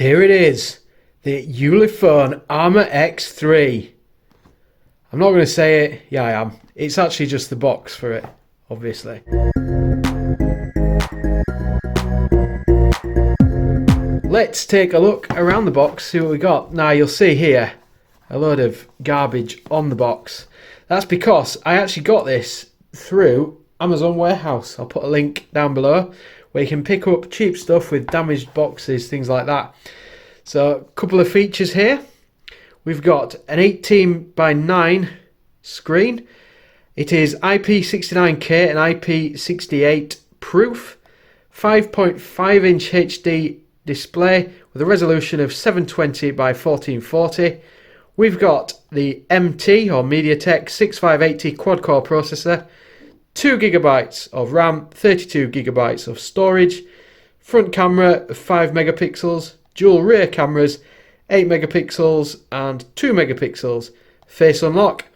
Here it is, the Ulefone Armor X3. I'm not going to say it, yeah I am. It's actually just the box for it, obviously. Let's take a look around the box, see what we got. Now you'll see here a load of garbage on the box. That's because I actually got this through Amazon warehouse. I'll put a link down below where you can pick up cheap stuff with damaged boxes, things like that. So a couple of features here. We've got an 18:9 screen. It is IP69K and IP68 proof. 5.5 inch HD display with a resolution of 720 by 1440. We've got the MT or MediaTek 6580 quad-core processor, 2 GB of RAM, 32 GB of storage, front camera of 5 megapixels, dual rear cameras, 8 megapixels and 2 megapixels, face unlock,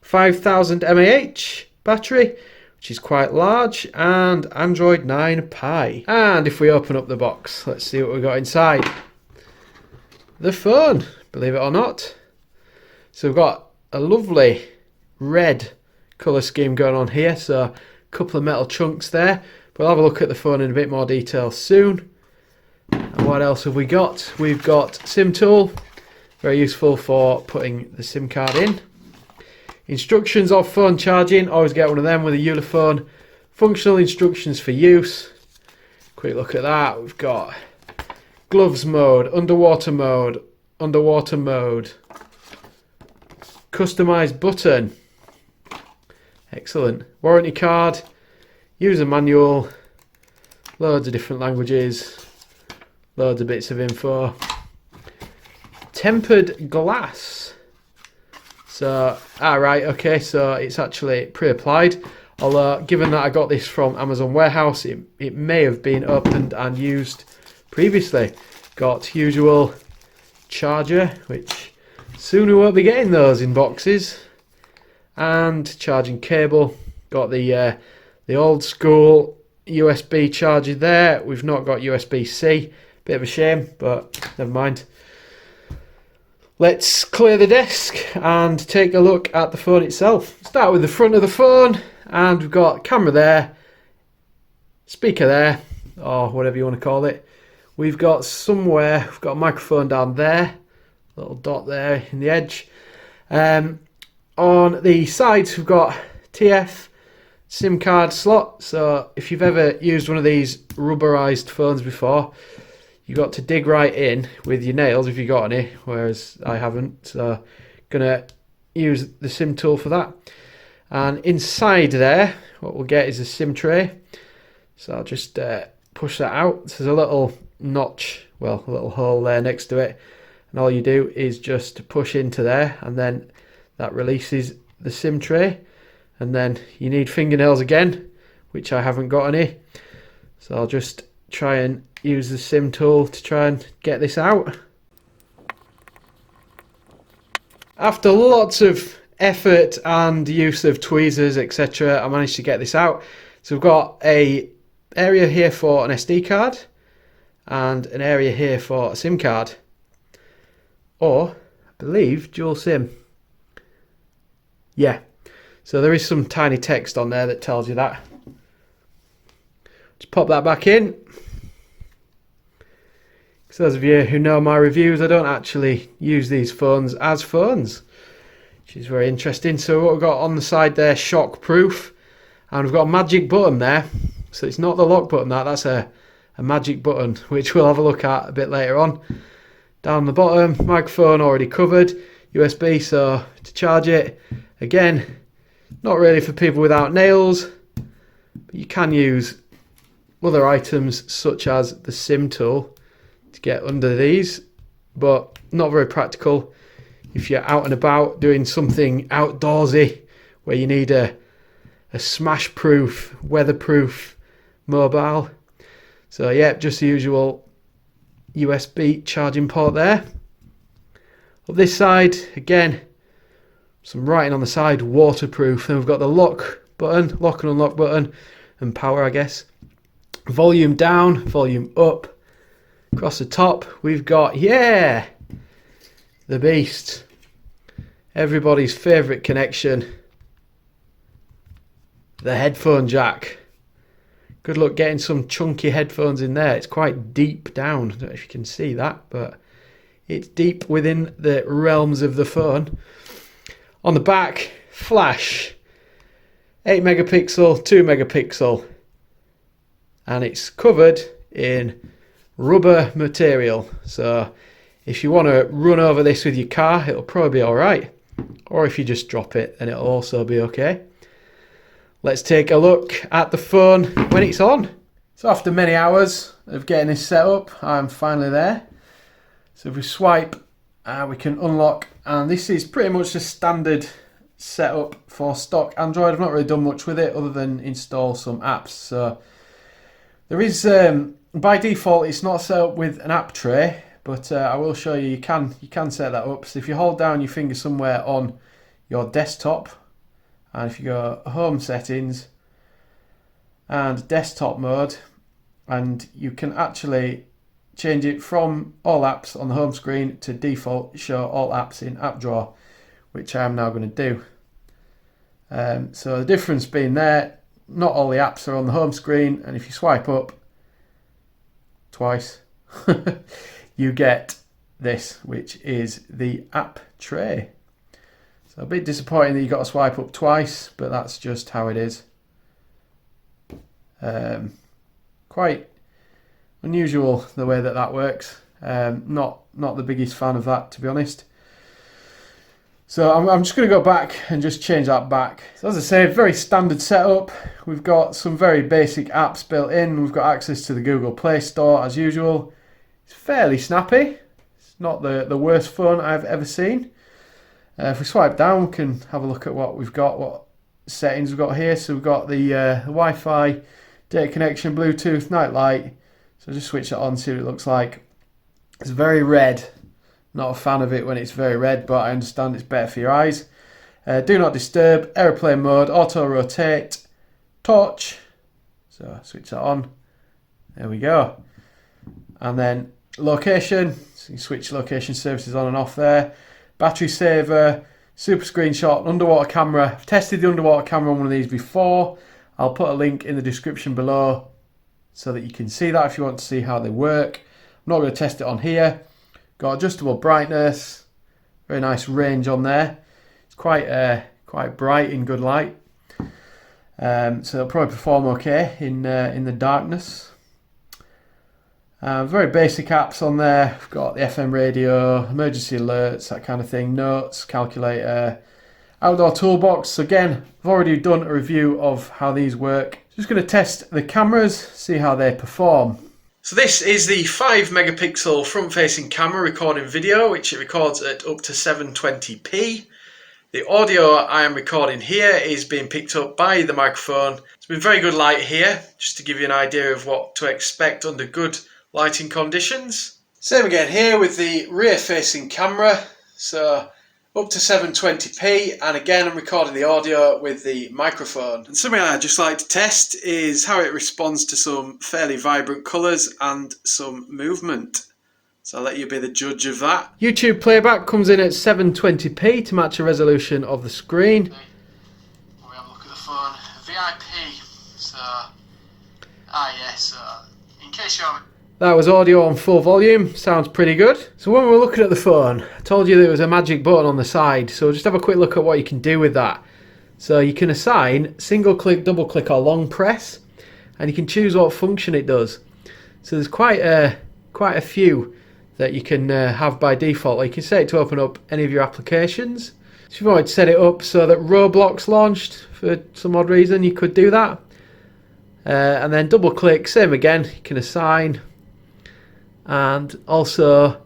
5000 mAh battery, which is quite large, and Android 9 Pie. And if we open up the box, let's see what we've got inside. The phone, believe it or not. So we've got a lovely red colour scheme going on here, so a couple of metal chunks there. We'll have a look at the phone in a bit more detail soon. And what else have we got? We've got SIM tool, very useful for putting the SIM card in. Instructions of phone charging, always get one of them with a Ulefone. Functional instructions for use. Quick look at that. We've got gloves mode, underwater mode, customized button. Excellent. Warranty card, user manual, loads of different languages, loads of bits of info. Tempered glass. So, right, okay, so it's actually pre-applied. Although, given that I got this from Amazon warehouse, it may have been opened and used previously. Got usual charger, which soon we won't be getting those in boxes. And charging cable. Got the old school USB charger there. We've not got USB-C. Bit of a shame, but never mind. Let's clear the desk and take a look at the phone itself. Start with the front of the phone, and we've got camera there, speaker there, or whatever you want to call it. We've got a microphone down there, little dot there in the edge. On the sides we've got TF SIM card slot, so if you've ever used one of these rubberized phones before, you got to dig right in with your nails if you got any, whereas I haven't, so gonna use the SIM tool for that. And inside there what we'll get is a SIM tray, so I'll just push that out. There's a little notch, well, a little hole there next to it, and all you do is just push into there, and then that releases the SIM tray. And then you need fingernails again, which I haven't got any, so I'll just try and use the SIM tool to try and get this out. After lots of effort and use of tweezers, etc., I managed to get this out. So we've got an area here for an SD card and an area here for a SIM card, or I believe dual SIM. Yeah, so there is some tiny text on there that tells you that. Just pop that back in. So those of you who know my reviews, I don't actually use these phones as phones, which is very interesting. So what we've got on the side there, shock proof, and we've got a magic button there. So it's not the lock button, that's a magic button, which we'll have a look at a bit later on. Down the bottom, microphone already covered, USB, so to charge it. Again, not really for people without nails, but you can use other items such as the SIM tool to get under these, but not very practical if you're out and about doing something outdoorsy where you need a smash proof, weatherproof mobile. So yeah, just the usual USB charging port there. Up this side, again, some writing on the side, waterproof. Then we've got the lock button, lock and unlock button, and power, I guess. Volume down, volume up. Across the top we've got, yeah, the beast. Everybody's favourite connection. The headphone jack. Good luck getting some chunky headphones in there. It's quite deep down. I don't know if you can see that, but it's deep within the realms of the phone. On the back, flash. 8 megapixel, 2 megapixel. And it's covered in rubber material. So if you want to run over this with your car, it'll probably be alright. Or if you just drop it, then it'll also be okay. Let's take a look at the phone when it's on. So after many hours of getting this set up, I'm finally there. So if we swipe, we can unlock, and this is pretty much the standard setup for stock Android. I've not really done much with it other than install some apps. So there is, by default, it's not set up with an app tray, but I will show you, you can set that up. So if you hold down your finger somewhere on your desktop, and if you go home settings and desktop mode, and you can actually change it from all apps on the home screen to default show all apps in app drawer, which I am now going to do. So the difference being there, not all the apps are on the home screen, and if you swipe up twice, you get this, which is the app tray. So a bit disappointing that you've got to swipe up twice, but that's just how it is. Quite unusual the way that works. Not the biggest fan of that, to be honest. So I'm just going to go back and just change that back. So as I say, very standard setup. We've got some very basic apps built in. We've got access to the Google Play Store as usual. It's fairly snappy. It's not the worst phone I've ever seen. If we swipe down, we can have a look at what we've got, what settings we've got here. So we've got the Wi-Fi, data connection, Bluetooth, night light. So just switch that on, see what it looks like. It's very red. Not a fan of it when it's very red, but I understand it's better for your eyes. Do not disturb, airplane mode, auto rotate, torch. So switch that on. There we go. And then location. So you switch location services on and off there. Battery saver, super screenshot, underwater camera. I've tested the underwater camera on one of these before. I'll put a link in the description below so that you can see that if you want to see how they work. I'm not going to test it on here. Got adjustable brightness, very nice range on there. It's quite bright in good light, so it'll probably perform okay in the darkness. Very basic apps on there. We've got the FM radio, emergency alerts, that kind of thing, notes, calculator, outdoor toolbox. So again, I've already done a review of how these work. Just going to test the cameras, see how they perform. So this is the 5 megapixel front facing camera recording video, which it records at up to 720p. The audio I am recording here is being picked up by the microphone. It's been very good light here, just to give you an idea of what to expect under good lighting conditions. Same again here with the rear facing camera, so up to 720p, and again I'm recording the audio with the microphone. And something I'd just like to test is how it responds to some fairly vibrant colours and some movement. So I'll let you be the judge of that. YouTube playback comes in at 720p to match the resolution of the screen. We have a look at the phone. VIP, so yes, in case you're... That was audio on full volume, sounds pretty good. So when we were looking at the phone, I told you there was a magic button on the side, so just have a quick look at what you can do with that. So you can assign single click, double click or long press, and you can choose what function it does. So there's quite a few that you can have by default. Like you can set it to open up any of your applications. So if you wanted to set it up so that Roblox launched for some odd reason, you could do that. And then double click, same again, you can assign. And also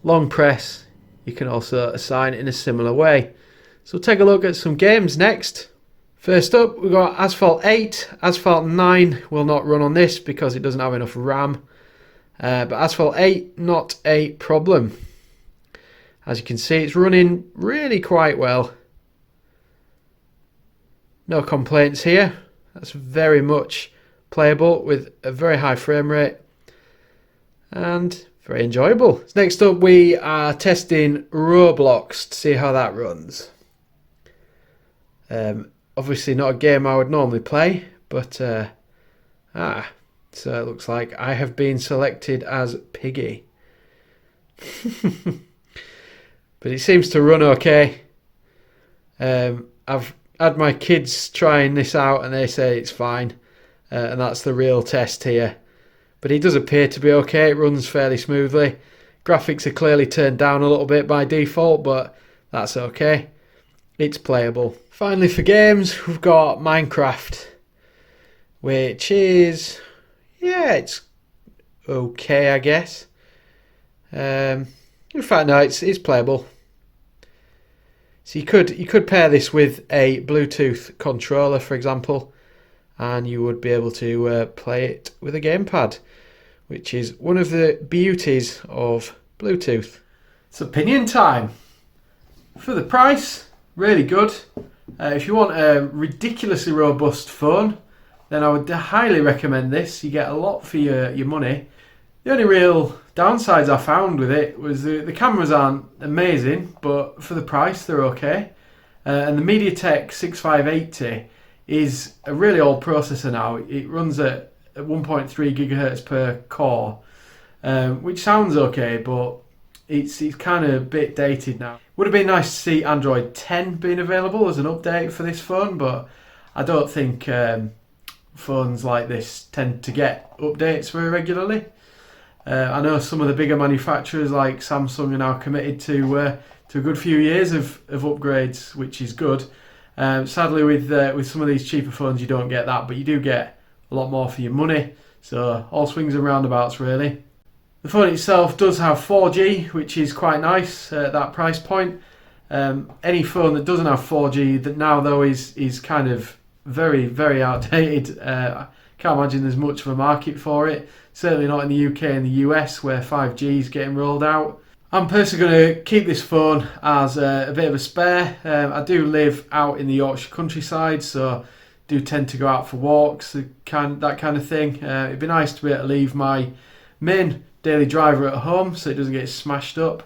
long press you can also assign in a similar way. So take a look at some games next. First up we've got Asphalt 8. Asphalt 9 will not run on this because it doesn't have enough RAM, but Asphalt 8 not a problem. As you can see, it's running really quite well. No complaints here. That's very much playable with a very high frame rate. and very enjoyable. Next up, we are testing Roblox to see how that runs. Obviously not a game I would normally play, but so it looks like I have been selected as Piggy. But it seems to run okay. I've had my kids trying this out and they say it's fine, and that's the real test here. But it does appear to be okay. It runs fairly smoothly. Graphics are clearly turned down a little bit by default, but that's okay. It's playable. Finally, for games, we've got Minecraft, which is, yeah, it's okay, I guess. In fact, no, it's playable. So you could pair this with a Bluetooth controller, for example, and you would be able to play it with a gamepad, which is one of the beauties of Bluetooth. It's opinion time. For the price, really good. If you want a ridiculously robust phone, then I would highly recommend this. You get a lot for your money. The only real downsides I found with it was the cameras aren't amazing, but for the price they're okay. And the MediaTek 6580 is a really old processor now. It runs at 1.3 gigahertz per core, which sounds okay, but it's kind of a bit dated now. Would have been nice to see Android 10 being available as an update for this phone, but I don't think phones like this tend to get updates very regularly. I know some of the bigger manufacturers like Samsung are now committed to a good few years of upgrades, which is good. Sadly, with some of these cheaper phones, you don't get that, but you do get a lot more for your money. So all swings and roundabouts, really. The phone itself does have 4G, which is quite nice at that price point. Any phone that doesn't have 4G that now though is kind of very, very outdated. Can't imagine there's much of a market for it. Certainly not in the UK and the US where 5G is getting rolled out. I'm personally going to keep this phone as a bit of a spare. I do live out in the Yorkshire countryside, so do tend to go out for walks, that kind of thing. It'd be nice to be able to leave my main daily driver at home so it doesn't get smashed up,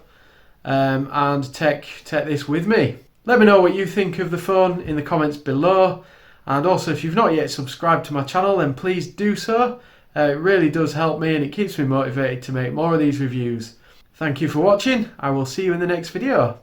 and take this with me. Let me know what you think of the phone in the comments below, and also if you've not yet subscribed to my channel, then please do so. It really does help me and it keeps me motivated to make more of these reviews. Thank you for watching. I will see you in the next video.